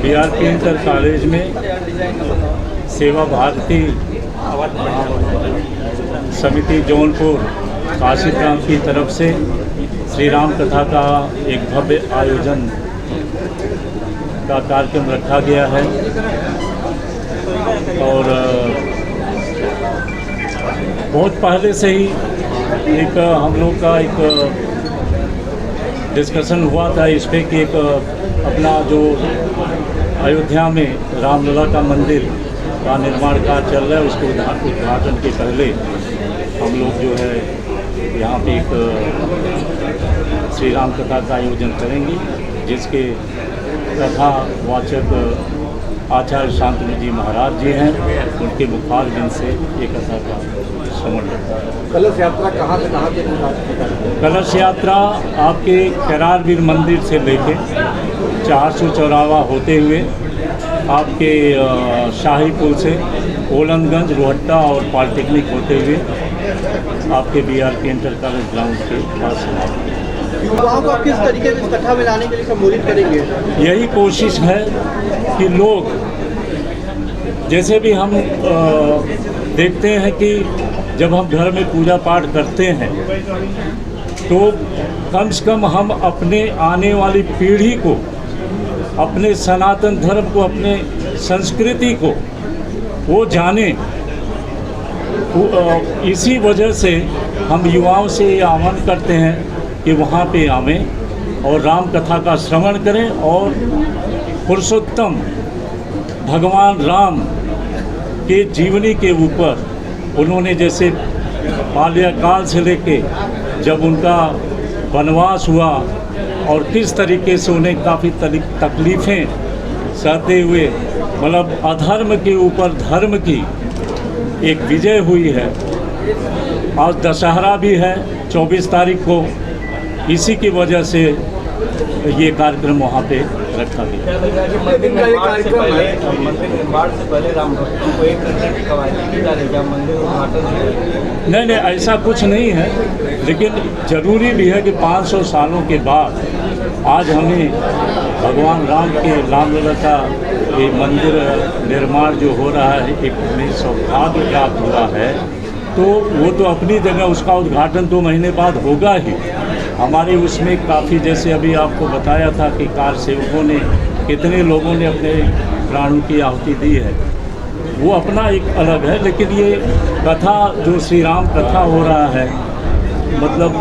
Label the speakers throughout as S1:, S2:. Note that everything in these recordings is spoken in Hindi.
S1: बीआरपी इंटर कॉलेज में सेवा भारती समिति जौनपुर काशी ग्राम की तरफ से श्री राम कथा का एक भव्य आयोजन का कार्यक्रम रखा गया है और बहुत पहले से ही एक हम लोग का एक डिस्कशन हुआ था इस पे कि एक अपना जो अयोध्या में रामलला का मंदिर का निर्माण कार्य चल रहा है, उसके उद्घाटन के पहले हम लोग जो है यहाँ पे एक श्री राम कथा का आयोजन करेंगे, जिसके कथावाचक आचार्य शांतनु जी महाराज जी हैं। उनके मुखार बिंद से ये कथा का श्रवण करता है।
S2: कलश यात्रा कहाँ से कहाँ तक?
S1: कलश यात्रा आपके करारवीर मंदिर से लेके 400 चौराहा होते हुए आपके शाही पुल से ओलंदगंज, रोहट्टा और पॉलिटेक्निक होते हुए आपके बीआरपी इंटर कॉलेज ग्राउंड के पास
S2: युवाओं को किस तरीके से इस कथा में लाने के लिए सम्बोधित करेंगे?
S1: यही कोशिश है कि लोग, जैसे भी हम देखते हैं कि जब हम घर में पूजा पाठ करते हैं तो कम से कम हम अपने आने वाली पीढ़ी को, अपने सनातन धर्म को, अपने संस्कृति को वो जाने। इसी वजह से हम युवाओं से ये आह्वान करते हैं कि वहाँ पे आवें और राम कथा का श्रवण करें और पुरुषोत्तम भगवान राम के जीवनी के ऊपर उन्होंने जैसे बाल्यकाल से लेके जब उनका वनवास हुआ और किस तरीके से उन्हें काफ़ी तकलीफ़ें सहते हुए, मतलब अधर्म के ऊपर धर्म की एक विजय हुई है। आज दशहरा भी है 24 तारीख को, इसी की वजह से ये कार्यक्रम वहाँ पे रखा गया।
S2: मंदिर निर्माण से पहले राम भक्तों को एक करने की कवायद डालेगा, मंदिर उद्घाटन?
S1: नहीं, ऐसा कुछ नहीं है, लेकिन ज़रूरी भी है कि 500 सालों के बाद आज हमें भगवान राम के रामलला का ये मंदिर निर्माण जो हो रहा है, एक हमें सौभाग्य प्राप्त हुआ है। तो वो तो अपनी जगह उसका उद्घाटन 2 महीने बाद होगा ही। हमारे उसमें काफ़ी, जैसे अभी आपको बताया था कि कार सेवकों ने, कितने लोगों ने अपने प्राणों की आहुति दी है, वो अपना एक अलग है। लेकिन ये कथा जो श्री राम कथा हो रहा है, मतलब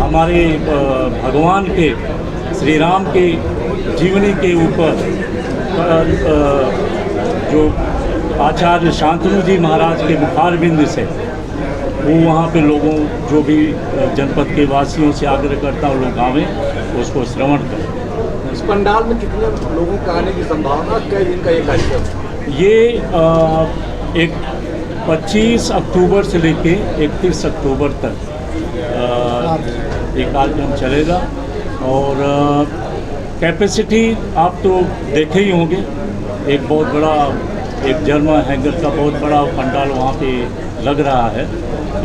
S1: हमारे भगवान के श्री राम के जीवनी के ऊपर जो आचार्य शांतनु जी महाराज के मुखार बिंद से वो वहाँ पे लोगों, जो भी जनपद के वासियों से आग्रह करता है लोग आवें, उसको श्रवण करें।
S2: इस पंडाल में कितने लोगों का आने की संभावना? कई दिन का ये कार्यक्रम?
S1: ये एक 25 अक्टूबर से लेके 31 अक्टूबर तक ये कार्यक्रम चलेगा और कैपेसिटी आप तो देखे ही होंगे, एक बहुत बड़ा, एक जर्मन हैंगर का बहुत बड़ा पंडाल वहाँ पे लग रहा है।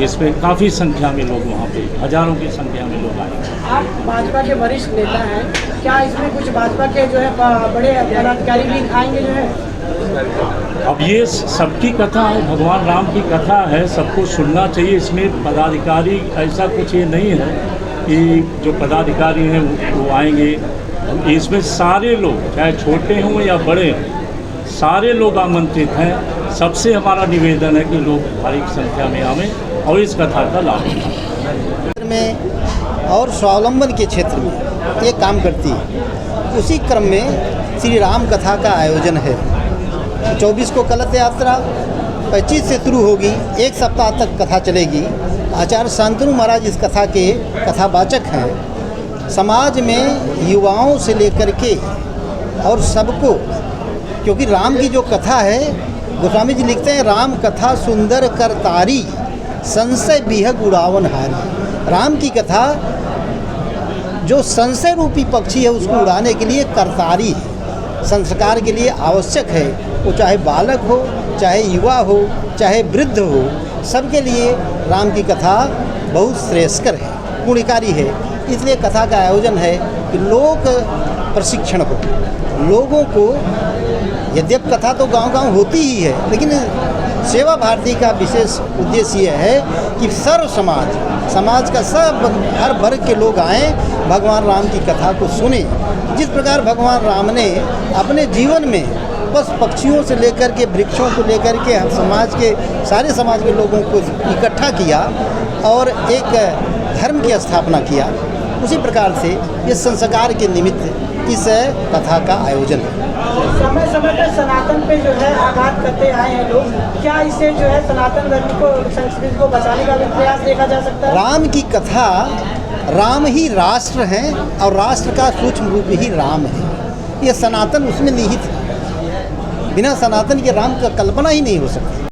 S1: इसमें काफ़ी संख्या में लोग, वहाँ पे हजारों की संख्या में लोग आए।
S3: आप भाजपा के वरिष्ठ नेता हैं, क्या इसमें कुछ भाजपा के जो है बड़े पदाधिकारी भी आएंगे जो है?
S1: अब ये सबकी कथा है, भगवान राम की कथा है, सबको सुनना चाहिए। इसमें पदाधिकारी ऐसा कुछ ये नहीं है कि जो पदाधिकारी हैं वो आएंगे। इसमें सारे लोग, चाहे छोटे हों या बड़े हों, सारे लोग आमंत्रित हैं। सबसे हमारा निवेदन है कि लोग भारी संख्या में आवें और इस कथा का लाभ लें।
S4: में और स्वावलंबन के क्षेत्र में ये काम करती है। उसी क्रम में श्री राम कथा का आयोजन है। 24 को कलश यात्रा, 25 से शुरू होगी, 1 सप्ताह तक कथा चलेगी। आचार्य शांतनु महाराज इस कथा के कथावाचक हैं। समाज में युवाओं से लेकर के और सबको, क्योंकि राम की जो कथा है, गोस्वामी जी लिखते हैं, राम कथा सुंदर करतारी, संशय बिहग उड़ावन हारी। राम की कथा जो संशय रूपी पक्षी है उसको उड़ाने के लिए करतारी है, संस्कार के लिए आवश्यक है। वो चाहे बालक हो, चाहे युवा हो, चाहे वृद्ध हो, सबके लिए राम की कथा बहुत श्रेयस्कर है, गुणकारी है। इसलिए कथा का आयोजन है कि लोक प्रशिक्षण हो, लोगों को यद्यप कथा तो गांव-गांव होती ही है, लेकिन सेवा भारती का विशेष उद्देश्य यह है कि सर्व समाज का सब हर वर्ग के लोग आएँ, भगवान राम की कथा को सुने। जिस प्रकार भगवान राम ने अपने जीवन में बस पक्षियों से लेकर के वृक्षों को लेकर के सारे समाज के लोगों को इकट्ठा किया और एक धर्म की स्थापना किया, उसी प्रकार से इस संस्कार के निमित्त इस कथा का आयोजन है।
S3: समय समय पर सनातन पे जो है आघात करते आए हैं लोग, क्या इससे जो है सनातन धर्म को, संस्कृति को बचाने का भी प्रयास देखा जा सकता है?
S4: राम की कथा, राम ही राष्ट्र हैं और राष्ट्र का सूक्ष्म रूप ही राम है। ये सनातन उसमें निहित है, बिना सनातन के राम का कल्पना ही नहीं हो सकती।